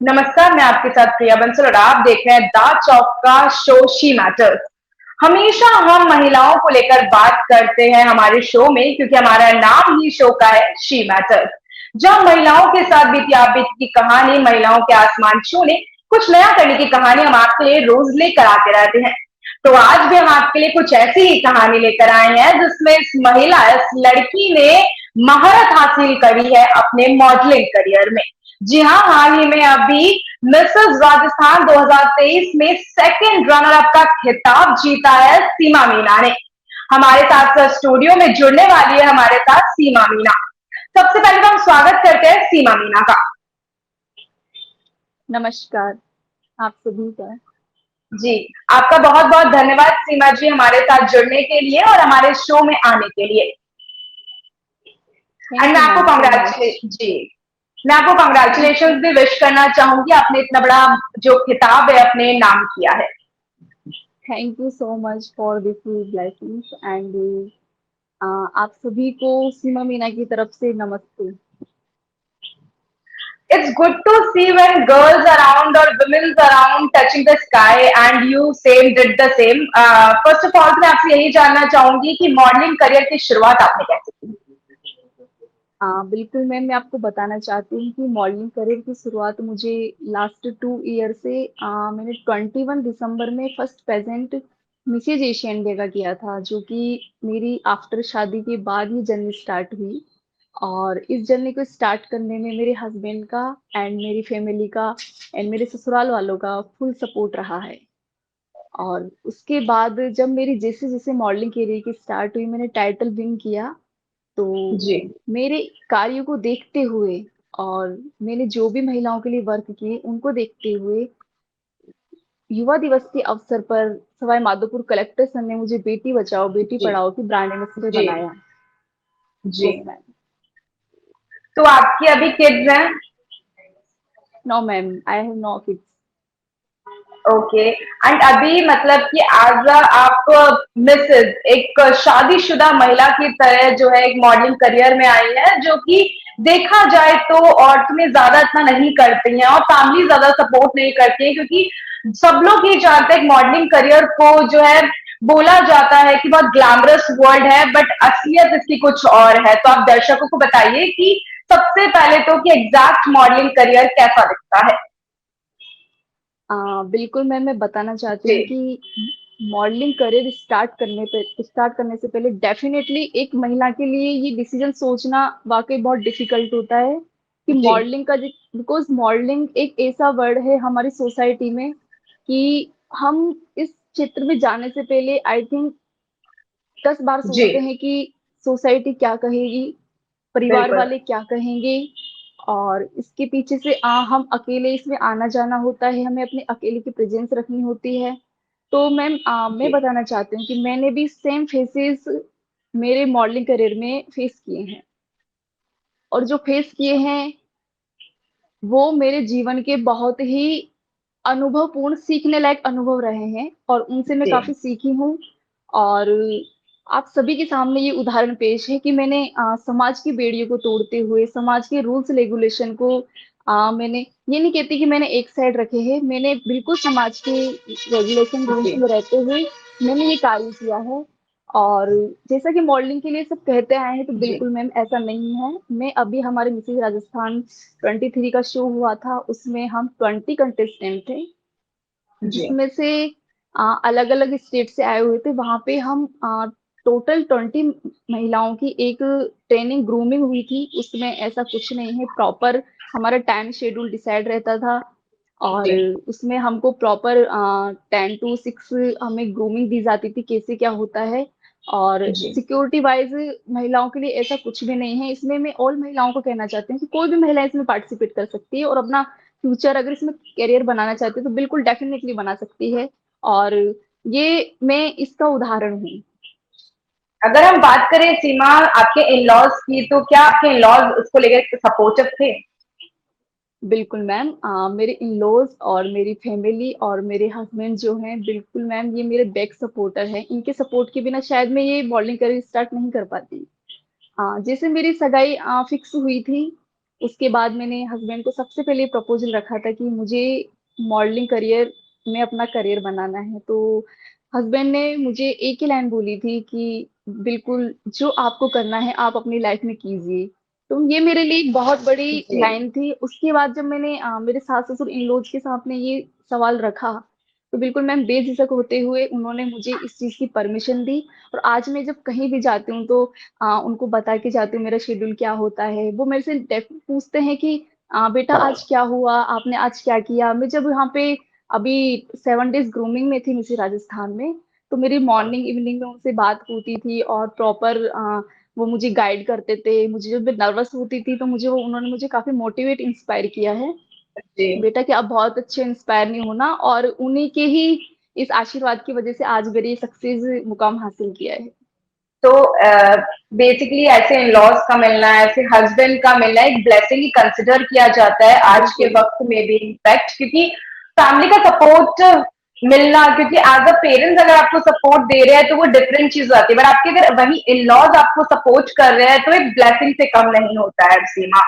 नमस्कार, मैं आपके साथ प्रिया बंसल और आप देख रहे हैं द चौक का शो शी मैटर्स। हमेशा हम महिलाओं को लेकर बात करते हैं हमारे शो में क्योंकि हमारा नाम ही शो का है शी मैटर्स। जब महिलाओं के साथ बीती आप बीती की कहानी, महिलाओं के आसमान छूने, कुछ नया करने की कहानी हम आपके लिए रोज लेकर आते रहते हैं। तो आज भी हम आपके लिए कुछ ऐसी ही कहानी लेकर आए हैं जिसमें इस लड़की ने महारत हासिल करी है अपने मॉडलिंग करियर में। जी हाँ, हाल ही में अभी मिसेस राजस्थान 2023 में सेकंड रनर अप का खिताब जीता है सीमा मीना ने। हमारे साथ स्टूडियो में जुड़ने वाली है हमारे साथ सीमा मीना। सबसे पहले तो हम स्वागत करते हैं सीमा मीना का। नमस्कार आप सभी का। जी, आपका बहुत बहुत धन्यवाद सीमा जी हमारे साथ जुड़ने के लिए और हमारे शो में आने के लिए। Thank and you ma'am so much. मैं आपको कंग्रेचुलेशन भी विश करना चाहूंगी, आपने इतना बड़ा जो खिताब है अपने नाम किया है। Thank you so much for this blessings and आप सभी को सीमा मीना की तरफ से नमस्ते। It's good to see when girls around or women's around touching the sky and you same did the same. First of all, मैं आपसे यही जानना चाहूंगी कि मॉडलिंग करियर की शुरुआत आपने कैसे की? बिल्कुल मैम, मैं आपको बताना चाहती हूँ कि मॉडलिंग करियर की शुरुआत मुझे लास्ट 2 ईयर से मैंने 21 दिसंबर में first present Mrs Asia India का किया था, जो कि मेरी आफ्टर शादी के बाद ये जर्नी स्टार्ट हुई। और इस जर्नी को स्टार्ट करने में मेरे हस्बैंड का एंड मेरी फैमिली का एंड मेरे ससुराल वालों का फुल सपोर्ट रहा है। और उसके बाद जब मेरी जैसे जैसे मॉडलिंग करियर की स्टार्ट हुई, मैंने टाइटल विन किया। तो जी मेरे कार्यों को देखते हुए और मैंने जो भी महिलाओं के लिए वर्क किए उनको देखते हुए युवा दिवस के अवसर पर सवाई माधोपुर कलेक्टर सर ने मुझे बेटी बचाओ बेटी जी पढ़ाओ की ब्रांड एम्बेसडर जी बनाया। जी। Yes ma'am. तो आपकी अभी किड्स हैं? No ma'am, I have no kids. Okay. And अभी मतलब कि एज आप मिसेज एक शादीशुदा महिला की तरह जो है एक मॉडलिंग करियर में आई है, जो कि देखा जाए तो औरतें ज्यादा इतना नहीं करती हैं और फैमिली ज्यादा सपोर्ट नहीं करती है, क्योंकि सब लोग ये चाहते हैं मॉडलिंग करियर को जो है बोला जाता है कि बहुत ग्लैमरस वर्ल्ड है, बट असलियत इसकी कुछ और है। तो आप दर्शकों को बताइए कि सबसे पहले तो कि एग्जैक्ट मॉडलिंग करियर कैसा दिखता है। बिल्कुल मैम, मैं बताना चाहती जी हूँ कि मॉडलिंग करियर स्टार्ट करने से पहले डेफिनेटली एक महिला के लिए ये डिसीजन सोचना वाकई बहुत डिफिकल्ट होता है कि जी मॉडलिंग का, बिकॉज मॉडलिंग एक ऐसा वर्ड है हमारी सोसाइटी में कि हम इस क्षेत्र में जाने से पहले आई थिंक 10 बार जी सोचते हैं कि सोसाइटी क्या कहेगी, परिवार बिल्कुल। वाले क्या कहेंगे। और इसके पीछे से हम अकेले इसमें आना जाना होता है, हमें अपने अकेले की प्रेजेंस रखनी होती है। तो मैम मैं जी बताना चाहती हूँ कि मैंने भी सेम फेसेस मेरे मॉडलिंग करियर में फेस किए हैं। और जो फेस किए हैं वो मेरे जीवन के बहुत ही अनुभवपूर्ण सीखने लायक अनुभव रहे हैं और उनसे मैं जी काफी सीखी हूँ। और आप सभी के सामने ये उदाहरण पेश है कि मैंने समाज की बेड़ियों को तोड़ते हुए समाज के रूल्स रेगुलेशन को मैंने ये नहीं कहती कि मैंने एक साइड रखे हैं, मैंने बिल्कुल समाज के रेगुलेशन रूल्स जी में रहते हुए मैंने ये कार्य किया है। और जैसा कि मॉडलिंग के लिए सब कहते आए हैं, तो जी बिल्कुल मैम ऐसा नहीं है। मैं अभी हमारे मिसेज राजस्थान 23 का शो हुआ था, उसमें हम 20 कंटेस्टेंट थे, जी जिसमें से अलग अलग स्टेट से आए हुए थे। वहां पे हम टोटल 20 महिलाओं की एक ट्रेनिंग ग्रूमिंग हुई थी। उसमें ऐसा कुछ नहीं है, प्रॉपर हमारा टाइम शेड्यूल डिसाइड रहता था। और जी उसमें हमको प्रॉपर 10 to 6 हमें ग्रूमिंग दी जाती थी, कैसे क्या होता है। और जी सिक्योरिटी वाइज महिलाओं के लिए ऐसा कुछ भी नहीं है इसमें। मैं ऑल महिलाओं को कहना चाहती हूँ कि कोई भी महिला इसमें पार्टिसिपेट कर सकती है और अपना फ्यूचर अगर इसमें करियर बनाना चाहती है तो बिल्कुल डेफिनेटली बना सकती है। और ये मैं इसका उदाहरण हूँ। अगर हम बात करें सीमा आपके इन लॉज की, तो क्या आपके इन लॉज उसको लेकर सपोर्टिव थे? बिल्कुल मैम, मेरे इन लॉज और मेरी फैमिली और मेरे हस्बैंड जो हैं, बिल्कुल मैम ये मेरे बैक सपोर्टर हैं। इनके सपोर्ट के बिना शायद मैं ये मॉडलिंग करियर स्टार्ट नहीं कर पाती। जैसे मेरी सगाई फिक्स हुई थी, उसके बाद मैंने हस्बैंड को सबसे पहले प्रपोजल रखा था कि मुझे मॉडलिंग करियर में अपना करियर बनाना है। तो हस्बैंड ने मुझे एक ही लाइन बोली थी कि बिल्कुल जो आपको करना है आप अपनी लाइफ में कीजिए। तो ये मेरे लिए एक बहुत बड़ी जी। लाइन थी। उसके बाद जब मैंने मेरे सास ससुर इन लॉज के सामने ये सवाल रखा, तो बिल्कुल मैम बेझिझक होते हुए उन्होंने मुझे इस चीज की परमिशन दी। और आज मैं जब कहीं भी जाती हूँ तो उनको बता के जाती हूँ मेरा शेड्यूल क्या होता है। वो मेरे से पूछते हैं कि बेटा आज क्या हुआ, आपने आज क्या किया। मैं जब यहाँ पे अभी 7 डेज ग्रूमिंग में थी मिस राजस्थान में, तो मेरी मॉर्निंग इवनिंग में उनसे बात होती थी और प्रॉपर वो मुझे गाइड करते थे। मुझे जब मैं नर्वस होती थी तो मुझे वो उन्होंने मुझे काफी मोटिवेट इंस्पायर किया है, जी। बेटा कि आप बहुत अच्छे इंस्पायर नहीं होना। और उन्हीं के ही इस आशीर्वाद की वजह से आज मेरी सक्सेस मुकाम हासिल किया है। तो बेसिकली ऐसे इन लॉज का मिलना, ऐसे हस्बैंड का मिलना एक ब्लेसिंग ही कंसिडर किया जाता है आज के बिल्कुल। वक्त में भी, इनफैक्ट क्योंकि फैमिली का सपोर्ट मिलना, क्योंकि एज अ पेरेंट्स अगर आपको सपोर्ट दे रहे हैं तो वो डिफरेंट चीज आती है, बट आपके अगर वही इन लॉज आपको सपोर्ट कर रहे हैं तो एक ब्लेसिंग से कम नहीं होता है। सीमा,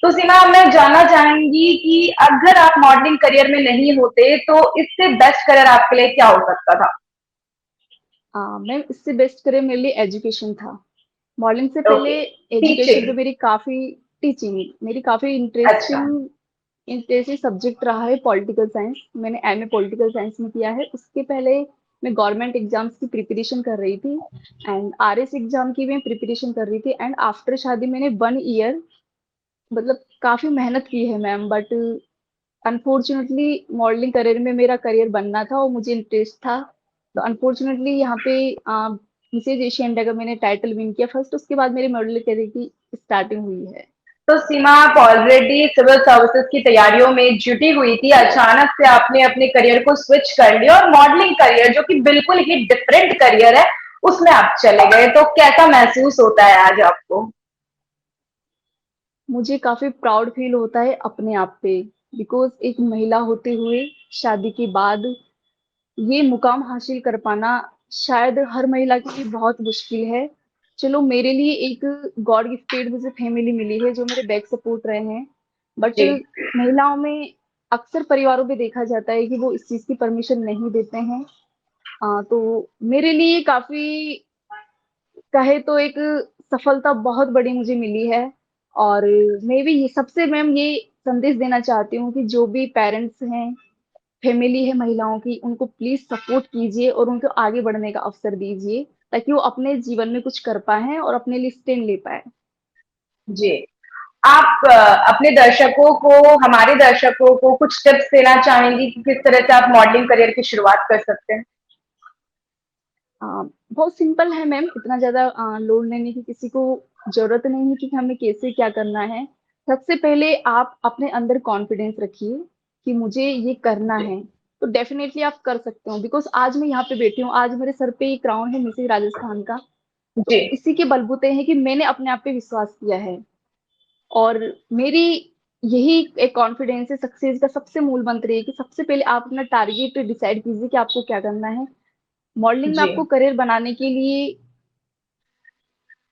तो सीमा मैं जानना चाहूंगी कि अगर आप मॉडलिंग करियर में नहीं होते तो इससे बेस्ट करियर आपके लिए क्या हो सकता था? मैम इससे बेस्ट करियर मेरे लिए एजुकेशन था। मॉडलिंग से पहले ओके। Education teaching. पे मेरी काफी टीचिंग मेरी काफी अच्छा। इंटरेस्टिंग सब्जेक्ट रहा है पॉलिटिकल साइंस। मैंने एमए पॉलिटिकल साइंस में किया है। उसके पहले मैं गवर्नमेंट एग्जाम्स की प्रिपरेशन कर रही थी एंड आरएस एग्जाम की मैं प्रिपरेशन कर रही थी। एंड आफ्टर शादी मैंने 1 ईयर मतलब काफी मेहनत की है ma'am, but unfortunately modelling career में मेरा करियर बनना था और मुझे इंटरेस्ट था। तो अनफॉर्चुनेटली यहाँ पे मिसेज एशिया इंडिया का मैंने टाइटल विन किया फर्स्ट। उसके बाद मेरी मॉडलिंग करियर की स्टार्टिंग हुई है। तो सीमा, आप ऑलरेडी सिविल सर्विसेज की तैयारियों में जुटी हुई थी, अचानक से आपने अपने करियर को स्विच कर लिया और मॉडलिंग करियर जो कि बिल्कुल ही डिफरेंट करियर है उसमें आप चले गए, तो कैसा महसूस होता है आज आपको? मुझे काफी प्राउड फील होता है अपने आप पे, बिकॉज एक महिला होते हुए शादी के बाद ये मुकाम हासिल कर पाना शायद हर महिला के लिए बहुत मुश्किल है। चलो मेरे लिए एक गॉड गिफ्टेड मुझे फैमिली मिली है जो मेरे बैक सपोर्ट रहे हैं, बट जी। महिलाओं में अक्सर परिवारों में देखा जाता है कि वो इस चीज की परमिशन नहीं देते हैं। तो मेरे लिए काफी कहे तो एक सफलता बहुत बड़ी मुझे मिली है। और मैं भी ये सबसे मैम ये संदेश देना चाहती हूँ कि जो भी पेरेंट्स हैं, फैमिली है महिलाओं की, उनको प्लीज सपोर्ट कीजिए और उनको आगे बढ़ने का अवसर दीजिए ताकि वो अपने जीवन में कुछ कर पाए और अपने लिए स्टैंड ले पाए। जी। आप अपने दर्शकों को, हमारे दर्शकों को कुछ टिप्स देना चाहेंगी कि किस तरह से आप मॉडलिंग करियर की शुरुआत कर सकते हैं? बहुत सिंपल है मैम, इतना ज्यादा लोड लेने की किसी को जरूरत नहीं है कि हमें कैसे क्या करना है। सबसे पहले आप अपने अंदर कॉन्फिडेंस रखिए कि मुझे ये करना जी। है। तो डेफिनेटली आप कर सकते हो, बिकॉज आज मैं यहाँ पे बैठी हूँ, आज मेरे सर पे ये क्राउन है मिसेज राजस्थान का। जी। तो इसी के बलबूते हैं कि मैंने अपने आप पे विश्वास किया है। और मेरी यही एक कॉन्फिडेंस है, सक्सेस का सबसे मूल मंत्र है कि सबसे पहले आप अपना टारगेट डिसाइड कीजिए कि आपको क्या करना है। मॉडलिंग में जी। आपको करियर बनाने के लिए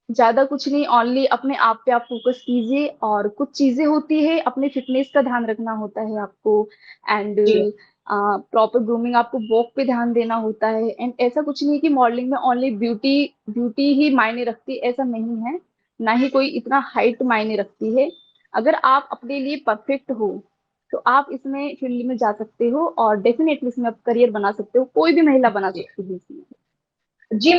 ज्यादा कुछ नहीं, ओनली अपने आप पे आप फोकस कीजिए। और कुछ चीजें होती है, अपने फिटनेस का ध्यान रखना होता है आपको। एंड जी। प्रॉपर ग्रूमिंग, आपको वॉक पे ध्यान देना होता है। एंड ऐसा कुछ नहीं है कि मॉडलिंग में ओनली ब्यूटी ब्यूटी ही मायने रखती है, ऐसा नहीं है। ना ही कोई इतना हाइट मायने रखती है। अगर आप अपने लिए परफेक्ट हो तो आप इसमें फील्ड में जा सकते हो और डेफिनेटली इसमें आप करियर बना सकते हो। कोई भी महिला बना जी। सकती है इसमें। जी।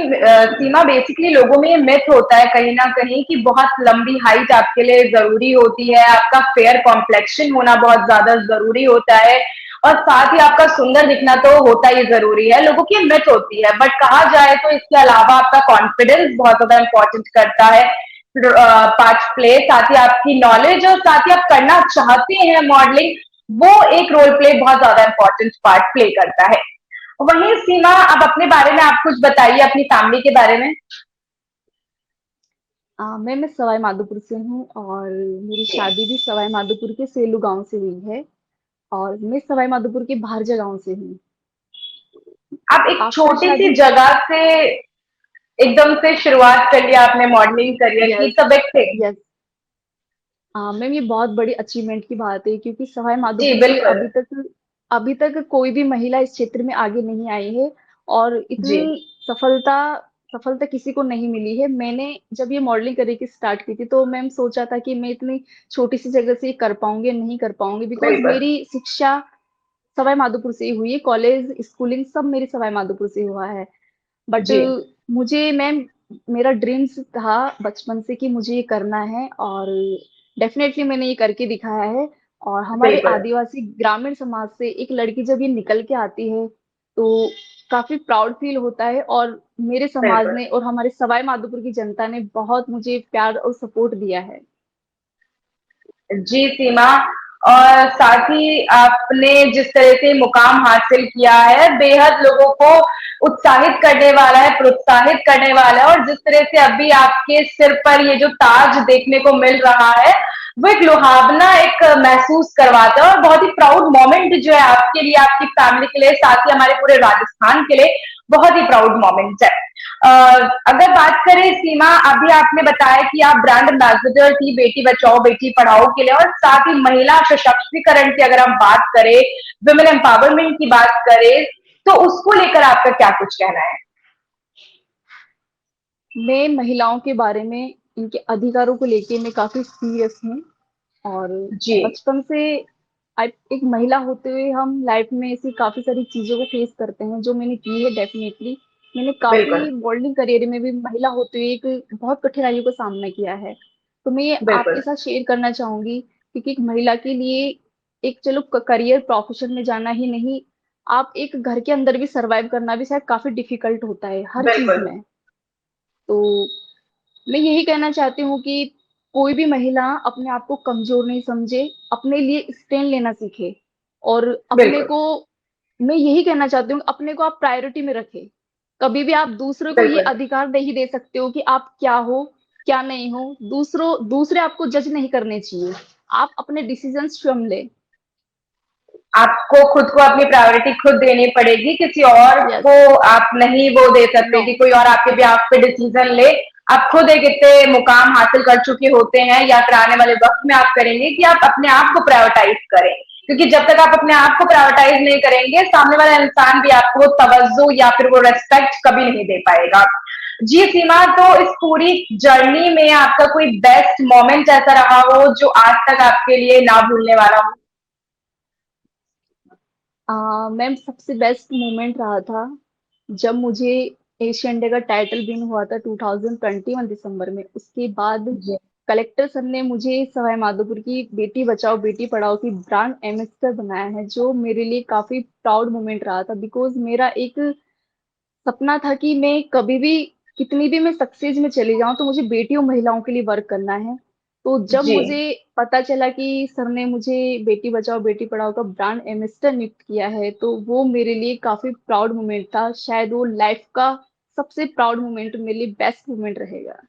सीमा, बेसिकली लोगों में ये मिथ होता है कहीं ना कहीं कि बहुत लंबी हाइट आपके लिए जरूरी होती है, आपका फेयर कॉम्प्लेक्शन होना बहुत ज्यादा जरूरी होता है, और साथ ही आपका सुंदर दिखना तो होता ही जरूरी है। लोगों की मिथ होती है, बट कहा जाए तो इसके अलावा आपका कॉन्फिडेंस बहुत ज्यादा इंपॉर्टेंट करता है, पार्ट प्ले, साथ ही आपकी नॉलेज, और साथ ही आप करना चाहते हैं मॉडलिंग, वो एक रोल प्ले बहुत ज्यादा इंपॉर्टेंट पार्ट प्ले करता है। वहीं सीमा, अब अपने बारे में आप कुछ बताइए, अपनी फैमिली के बारे में। मैं सवाई माधोपुर से हूँ और मेरी शादी भी सवाई माधोपुर के सेलू गांव से हुई है। और मैं सवाई माधोपुर के भारजा गांव से हूँ। आप एक आफ्टर छोटी सी शादी। जगह से एकदम से शुरुआत कर लिया आपने मॉडलिंग करियर की, yes. It's a big thing. Yes. Ma'am ये बहुत बड़ी अचीवमेंट की बात है, क्योंकि सवाई जी माधोपुर से बिल्कुल। अभी तक कोई भी महिला इस क्षेत्र में आगे नहीं आई है, और जी इतनी सफलता सफलता किसी को नहीं मिली है। मैंने जब ये मॉडलिंग करियर की स्टार्ट की थी, तो मैम सोचा था कि मैं इतनी छोटी सी जगह से ये कर पाऊंगी या नहीं कर पाऊंगी, बिकॉज बिल्कुल। मेरी शिक्षा सवाई माधोपुर से ही हुई है, कॉलेज स्कूलिंग सब मेरी सवाई माधोपुर से हुआ है। बट जी मुझे मैम, मेरा ड्रीम्स था बचपन से कि मुझे ये करना है, और डेफिनेटली मैंने ये करके दिखाया है। और हमारे बिल्कुल। आदिवासी ग्रामीण समाज से एक लड़की जब ये निकल के आती है, तो काफी प्राउड फील होता है। और मेरे समाज बिल्कुल। ने और हमारे सवाई माधोपुर की जनता ने बहुत मुझे प्यार और सपोर्ट दिया है। जी सीमा, और साथ ही आपने जिस तरह से मुकाम हासिल किया है, बेहद लोगों को उत्साहित करने वाला है, प्रोत्साहित करने वाला है। और जिस तरह से अभी आपके सिर पर ये जो ताज देखने को मिल रहा है, वो एक लुभावना एक महसूस करवाता है, और बहुत ही प्राउड मोमेंट जो है आपके लिए, आपकी फैमिली के लिए, साथ ही हमारे पूरे राजस्थान के लिए बहुत ही प्राउड मोमेंट है। अगर बात करें सीमा, अभी आपने बताया कि आप ब्रांड एम्बेसडर थी बेटी बचाओ बेटी पढ़ाओ के लिए, और साथ ही महिला सशक्तिकरण की अगर हम बात करें, वुमेन एम्पावरमेंट की बात करें, तो उसको लेकर आपका क्या कुछ कहना है? मैं महिलाओं के बारे में, इनके अधिकारों को लेके मैं काफी सीरियस हूँ। और जी बचपन से एक महिला होते हुए हम लाइफ में ऐसी काफी सारी चीजों को फेस करते हैं, जो मैंने की है डेफिनेटली। मैंने बिल्कुल। काफी मॉडलिंग करियर में भी महिला होते हुए एक बहुत कठिनाइयों का सामना किया है। तो मैं ये आपके बिल्कुल। साथ शेयर करना चाहूंगी, क्योंकि एक महिला के लिए एक, चलो करियर प्रोफेशन में जाना ही नहीं, आप एक घर के अंदर भी सरवाइव करना भी शायद काफी डिफिकल्ट होता है हर चीज बिल्कुल। में। तो मैं यही कहना चाहती हूँ कि कोई भी महिला अपने आप को कमजोर नहीं समझे, अपने लिए स्टैंड लेना सीखे। और अपने बिल्कुल। को, मैं यही कहना चाहती हूँ, अपने को आप प्रायोरिटी में रखें। कभी भी आप दूसरे को ये बिल्कुल। अधिकार नहीं दे सकते हो कि आप क्या हो, क्या नहीं हो। दूसरे आपको जज नहीं करने चाहिए। आप अपने डिसीजन स्वयं ले। आपको खुद को अपनी प्रायोरिटी खुद देनी पड़ेगी, किसी और यस। को आप नहीं वो दे सकते नो। कि कोई और आपके बेhalf पे डिसीजन ले। आप खुद एक इतने मुकाम हासिल कर चुके होते हैं, या फिर आने वाले वक्त में आप करेंगे, कि आप अपने आप को प्रायोरिटाइज करें। क्योंकि जब तक आप अपने आप को प्रायोरिटाइज नहीं करेंगे, सामने वाला इंसान भी आपको तवज्जो या फिर वो रेस्पेक्ट कभी नहीं दे पाएगा। जी सीमा, तो इस पूरी जर्नी में आपका कोई बेस्ट मोमेंट ऐसा रहा हो जो आज तक आपके लिए ना भूलने वाला हो? मैम, सबसे बेस्ट मोमेंट रहा था जब मुझे एशियन डे का टाइटल विन हुआ था 2021 दिसंबर में। उसके बाद जी कलेक्टर सर ने मुझे सवाई माधोपुर की बेटी बचाओ बेटी पढ़ाओ की ब्रांड एम्बेसडर बनाया है, जो मेरे लिए काफी प्राउड मोमेंट रहा था। बिकॉज मेरा एक सपना था कि मैं कभी भी, कितनी भी मैं सक्सेस में चली जाऊं, तो मुझे बेटियों महिलाओं के लिए वर्क करना है। तो जब जी। मुझे पता चला कि सर ने मुझे बेटी बचाओ बेटी पढ़ाओ का ब्रांड एम्बेसडर नियुक्त किया है, तो वो मेरे लिए काफी प्राउड मोमेंट था। शायद वो लाइफ का सबसे प्राउड मोमेंट, मेरे लिए बेस्ट मोमेंट रहेगा।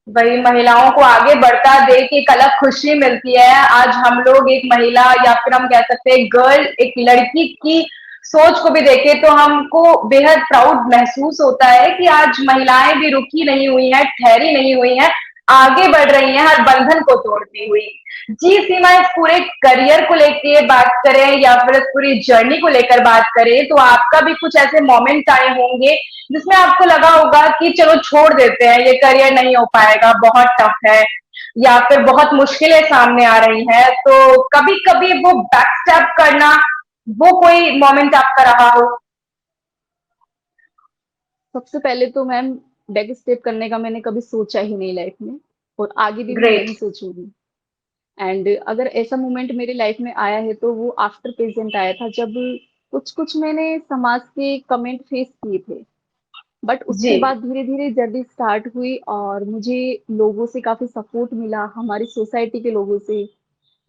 वही, महिलाओं को आगे बढ़ता देख एक अलग खुशी मिलती है। आज हम लोग एक महिला, या फिर हम कह सकते हैं गर्ल, एक लड़की की सोच को भी देखें तो हमको बेहद प्राउड महसूस होता है कि आज महिलाएं भी रुकी नहीं हुई हैं, ठहरी नहीं हुई हैं, आगे बढ़ रही हैं हर बंधन को तोड़ती हुई। जी सीमा, इस पूरे करियर को लेके बात करें या फिर इस पूरी जर्नी को लेकर बात करें, तो आपका भी कुछ ऐसे मोमेंट आए होंगे जिसमें आपको लगा होगा कि चलो छोड़ देते हैं, ये करियर नहीं हो पाएगा, बहुत टफ है, या फिर बहुत मुश्किलें सामने आ रही हैं, तो कभी कभी वो बैक स्टेप करना, वो कोई मोमेंट आपका रहा हो? सबसे पहले तो मैम, बैक स्टेप करने का मैंने कभी सोचा ही नहीं लाइफ में, और आगे भी मैं ग्रेट। नहीं सोचूंगी। एंड अगर ऐसा मोमेंट मेरी लाइफ में आया है, तो वो आफ्टर प्रेजेंट आया था, जब कुछ कुछ मैंने समाज के कमेंट फेस किए थे। बट जी उसके बाद धीरे धीरे जर्नी स्टार्ट हुई, और मुझे लोगों से काफी सपोर्ट मिला, हमारी सोसाइटी के लोगों से।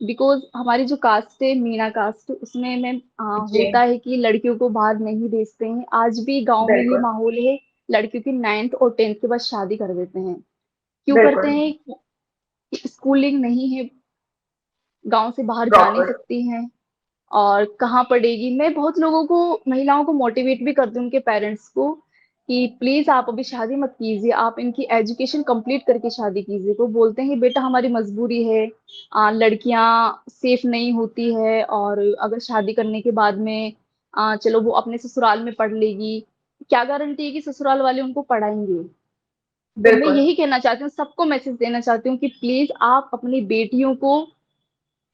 बिकॉज हमारी जो कास्ट है, मीना कास्ट, उसमें मैम जी। होता है कि लड़कियों को बाहर नहीं भेजते हैं। आज भी गांव में ये बिल्कुल। माहौल है, लड़कियों की 9th और 10th के बाद शादी कर देते हैं। क्यों करते बिल्कुल। हैं? स्कूलिंग नहीं है, गांव से बाहर जा नहीं प्रॉपर। सकती हैं, और कहाँ पढ़ेगी। मैं बहुत लोगों को, महिलाओं को मोटिवेट भी करती हूँ, उनके पेरेंट्स को, कि प्लीज आप अभी शादी मत कीजिए, आप इनकी एजुकेशन कंप्लीट करके शादी कीजिए। वो बोलते हैं बेटा हमारी मजबूरी है, लड़कियां सेफ नहीं होती है, और अगर शादी करने के बाद में चलो वो अपने ससुराल में पढ़ लेगी, क्या गारंटी है कि ससुराल वाले उनको पढ़ाएंगे। तो मैं बिल्कुल। यही कहना चाहती हूँ, सबको मैसेज देना चाहती हूँ कि प्लीज आप अपनी बेटियों को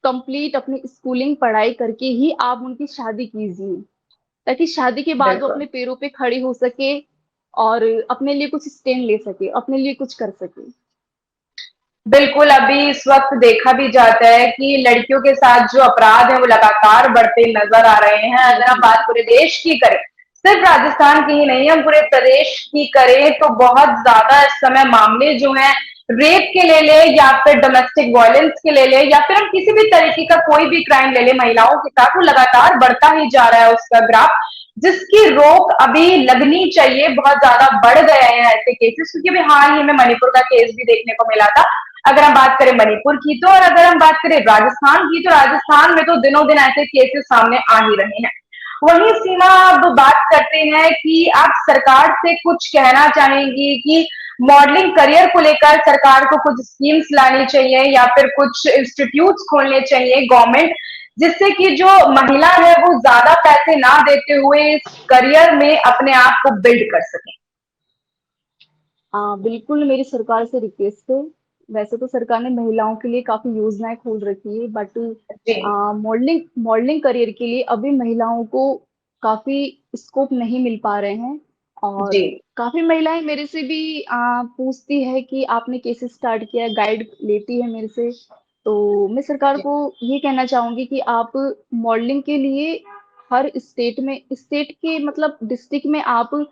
कंप्लीट अपनी स्कूलिंग पढ़ाई करके ही आप उनकी शादी कीजिए, ताकि शादी के बाद वो बिल्कुल। अपने पैरों पे खड़ी हो सके और अपने लिए कुछ स्टैंड ले सके, अपने लिए कुछ कर सके। बिल्कुल, अभी इस वक्त देखा भी जाता है कि लड़कियों के साथ जो अपराध हैं वो लगातार बढ़ते नजर आ रहे हैं। अगर हम जी। बात पूरे देश की करें, सिर्फ राजस्थान की ही नहीं, हम पूरे प्रदेश की करें तो बहुत ज्यादा इस समय मामले जो हैं रेप के ले ले या फिर डोमेस्टिक वायलेंस के ले ले या फिर हम किसी भी तरीके का कोई भी क्राइम ले ले महिलाओं के साथ, वो लगातार बढ़ता ही जा रहा है उसका ग्राफ, जिसकी रोक अभी लगनी चाहिए। बहुत ज्यादा बढ़ गए हैं ऐसे केसेस, क्योंकि अभी हाल ही में मणिपुर का केस भी देखने को मिला था। अगर हम बात करें मणिपुर की तो, और अगर हम बात करें राजस्थान की तो राजस्थान में तो दिनों दिन ऐसे केसेस सामने आ ही रहे हैं। वहीं सीमा, अब बात करते हैं कि आप सरकार से कुछ कहना चाहेंगी कि मॉडलिंग करियर को लेकर सरकार को कुछ स्कीम्स लानी चाहिए या फिर कुछ इंस्टीट्यूट्स खोलने चाहिए गवर्नमेंट, जिससे कि जो महिला है वो ज्यादा पैसे ना देते हुए इस करियर में अपने आप को बिल्ड कर सके। बिल्कुल मेरी सरकार से रिक्वेस्ट है। वैसे तो सरकार ने महिलाओं के लिए काफी योजनाएं खोल रखी है, बट जी। मॉडलिंग मॉडलिंग करियर के लिए अभी महिलाओं को काफी स्कोप नहीं मिल पा रहे हैं। जी। और काफी महिलाएं मेरे से भी पूछती है कि आपने कैसे स्टार्ट किया है, गाइड लेती है मेरे से। तो मैं सरकार जी। को ये कहना चाहूंगी कि आप मॉडलिंग के लिए हर स्टेट में, स्टेट के मतलब डिस्ट्रिक्ट में आप,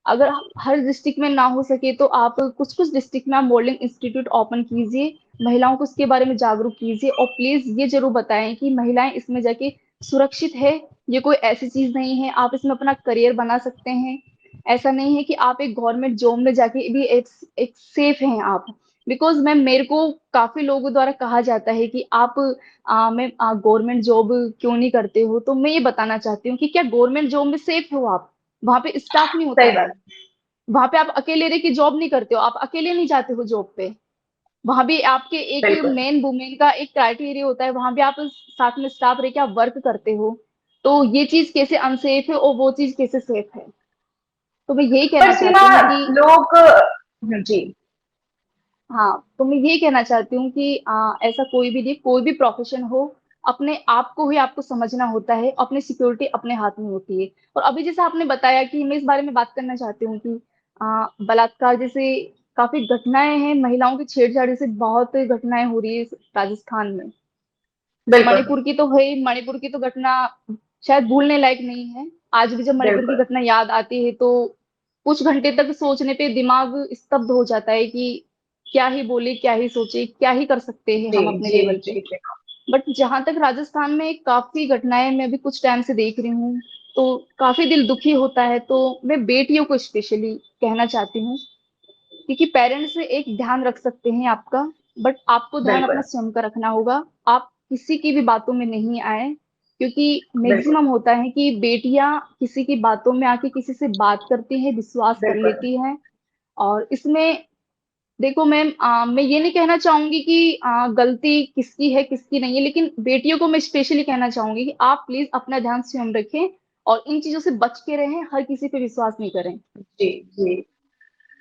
अगर हर डिस्ट्रिक्ट में ना हो सके तो आप कुछ कुछ डिस्ट्रिक्ट में आप मॉडलिंग इंस्टीट्यूट ओपन कीजिए, महिलाओं को इसके बारे में जागरूक कीजिए, और प्लीज ये जरूर बताएं कि महिलाएं इसमें जाके सुरक्षित है। ये कोई ऐसी चीज नहीं है, आप इसमें अपना करियर बना सकते हैं। ऐसा नहीं है कि आप एक गवर्नमेंट जॉब में जाके भी एक सेफ हैं आप। बिकॉज मैम मेरे को काफी लोगों द्वारा कहा जाता है कि आप मैं गवर्नमेंट जॉब क्यों नहीं करते हो, तो मैं ये बताना चाहती हूँ कि क्या गवर्नमेंट जॉब में सेफ हो आप? वहां पे स्टाफ नहीं होता सही है, बात। वहां पे आप अकेले रह के जॉब नहीं करते हो, आप अकेले नहीं जाते हो जॉब पे। वहां भी आपके एक बिल्कुल। मेन वुमेन का एक क्राइटेरिया होता है, वहां भी आप साथ में स्टाफ रह के आप वर्क करते हो। तो ये चीज कैसे अनसेफ है और वो चीज कैसे सेफ है? तो मैं यही पर कहना सीमा, चाहती हूँ कि लोग। जी। हाँ, तो मैं यही कहना चाहती हूँ कि ऐसा कोई भी नहीं, कोई भी प्रोफेशन हो, अपने आप को ही आपको समझना होता है, अपनी सिक्योरिटी अपने हाथ में होती है। और अभी जैसे आपने बताया कि मैं इस बारे में बात करना चाहती हूँ कि बलात्कार जैसे काफी घटनाएं हैं, महिलाओं की छेड़छाड़ से बहुत घटनाएं हो रही है राजस्थान में। बिल्कुल। मणिपुर की तो है ही, मणिपुर की तो घटना शायद भूलने लायक नहीं है। आज भी जब मणिपुर की बिल्कुल। घटना याद आती है तो कुछ घंटे तक सोचने पे दिमाग स्तब्ध हो जाता है कि क्या ही बोले, क्या ही सोचे, क्या ही कर सकते हैं जी। हम अपने जी। लेवल पे। जी। जी। बट जहां तक राजस्थान में काफी घटनाएं मैं अभी कुछ टाइम से देख रही हूँ, तो काफी दिल दुखी होता है। तो मैं बेटियों को स्पेशली कहना चाहती हूँ, क्योंकि पेरेंट्स एक ध्यान रख सकते हैं आपका, बट आपको ध्यान अपना बिल्कुल। स्वयं का रखना होगा। आप किसी की भी बातों में नहीं आए, क्योंकि बिल्कुल। मैक्सिमम होता है कि बेटियां किसी की बातों में आके किसी से बात करती हैं, विश्वास कर बिल्कुल। लेती हैं। और इसमें देखो मैम, मैं ये नहीं कहना चाहूंगी कि गलती किसकी है किसकी नहीं है, लेकिन बेटियों को मैं स्पेशली कहना चाहूंगी कि आप प्लीज अपना ध्यान स्वयं रखें और इन चीजों से बच के रहें, हर किसी पे विश्वास नहीं करें। जी। जी।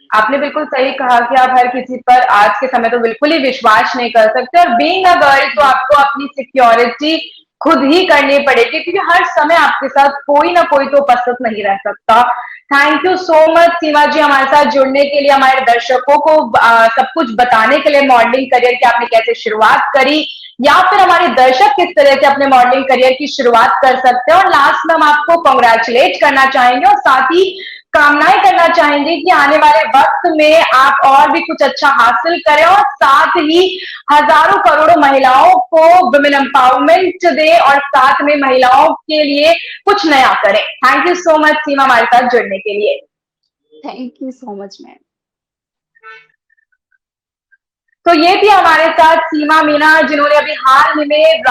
आपने बिल्कुल सही कहा कि आप हर किसी पर आज के समय तो बिल्कुल ही विश्वास नहीं कर सकते, और बीइंग अ गर्ल तो जी। आपको अपनी सिक्योरिटी खुद ही करनी पड़ेगी, क्योंकि हर समय आपके साथ कोई ना कोई तो उपस्थित नहीं रह सकता। थैंक यू सो मच सीमा जी, हमारे साथ जुड़ने के लिए, हमारे दर्शकों को सब कुछ बताने के लिए मॉडलिंग करियर की आपने कैसे शुरुआत करी, या फिर हमारे दर्शक किस तरह से अपने मॉडलिंग करियर की शुरुआत कर सकते हैं। और लास्ट में हम आपको कॉन्ग्रेचुलेट करना चाहेंगे और साथ ही कामनाएं करना चाहेंगे कि आने वाले वक्त में आप और भी कुछ अच्छा हासिल करें, और साथ ही हजारों करोड़ों महिलाओं को वुमेन एम्पावरमेंट दें और साथ में महिलाओं के लिए कुछ नया करें। थैंक यू सो मच सीमा हमारे साथ जुड़ने के लिए। Thank you so much ma'am. तो ये थी हमारे साथ सीमा मीना, जिन्होंने अभी हाल ही में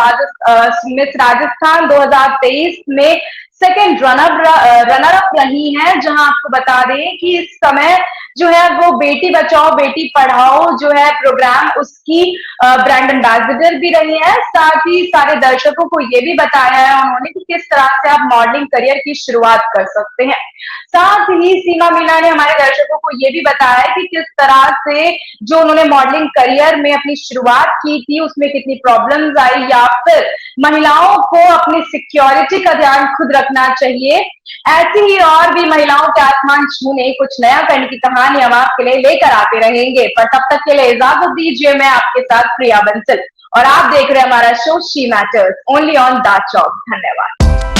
मिस राजस्थान 2023 में सेकंड रनर अप रही हैं, जहां आपको बता दें कि इस समय जो है वो बेटी बचाओ बेटी पढ़ाओ जो है प्रोग्राम, उसकी ब्रांड एम्बेसडर भी रही है। साथ ही सारे दर्शकों को ये भी बताया है उन्होंने कि किस तरह से आप मॉडलिंग करियर की शुरुआत कर सकते हैं। साथ ही सीमा मीना ने हमारे दर्शकों को ये भी बताया है कि किस तरह से जो उन्होंने मॉडलिंग करियर में अपनी शुरुआत की थी उसमें कितनी प्रॉब्लम्स आई, या फिर महिलाओं को अपनी सिक्योरिटी का ध्यान खुद रखना चाहिए। ऐसी ही और भी महिलाओं के आसमान छूने कुछ नया करने की कहानी हम आपके लिए लेकर आते रहेंगे, पर तब तक के लिए इजाजत दीजिए। मैं आपके साथ प्रिया बंसल और आप देख रहे हैं हमारा show she matters only on the Chauk. धन्यवाद।